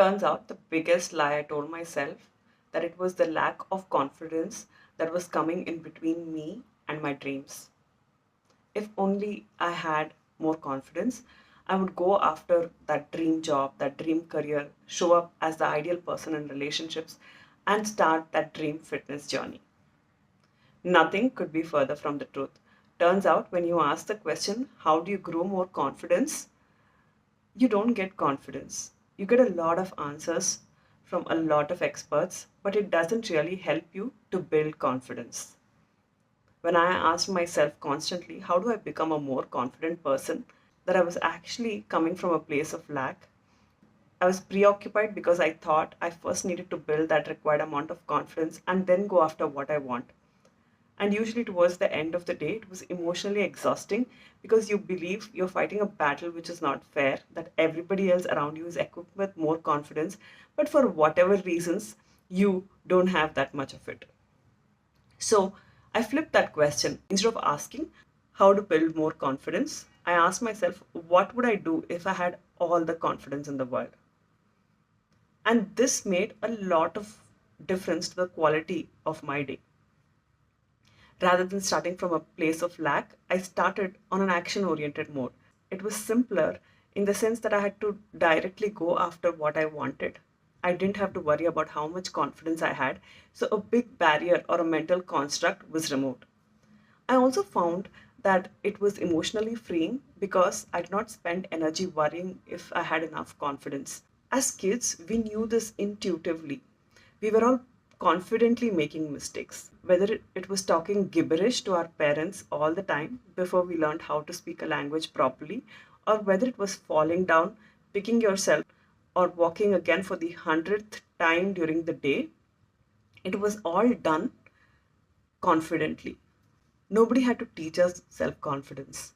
Turns out the biggest lie I told myself that it was the lack of confidence that was coming in between me and my dreams. If only I had more confidence, I would go after that dream job, that dream career, show up as the ideal person in relationships, and start that dream fitness journey. Nothing could be further from the truth. Turns out, when you ask the question, how do you grow more confidence? You don't get confidence. You get a lot of answers from a lot of experts, but it doesn't really help you to build confidence. When I asked myself constantly, how do I become a more confident person, that I was actually coming from a place of lack. I was preoccupied because I thought I first needed to build that required amount of confidence and then go after what I want. And usually, towards the end of the day, it was emotionally exhausting because you believe you're fighting a battle which is not fair, that everybody else around you is equipped with more confidence, but for whatever reasons, you don't have that much of it. So I flipped that question. Instead of asking how to build more confidence, I asked myself, what would I do if I had all the confidence in the world? And this made a lot of difference to the quality of my day. Rather than starting from a place of lack, I started on an action oriented mode. It was simpler in the sense that I had to directly go after what I wanted. I didn't have to worry about how much confidence I had, so a big barrier or a mental construct was removed. I also found that it was emotionally freeing because I did not spend energy worrying if I had enough confidence. As kids, we knew this intuitively. We were all confidently making mistakes, whether it was talking gibberish to our parents all the time before we learned how to speak a language properly, or whether it was falling down, picking yourself, or walking again for the hundredth time during the day. It was all done confidently. Nobody had to teach us self confidence.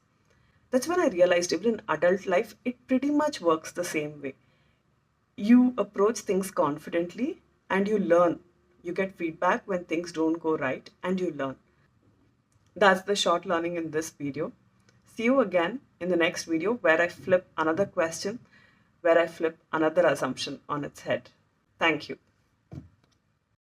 That's when I realized even in adult life, it pretty much works the same way. You approach things confidently and you learn. You get feedback when things don't go right and you learn. That's the short learning in this video. See you again in the next video where I flip another question, where I flip another assumption on its head. Thank you.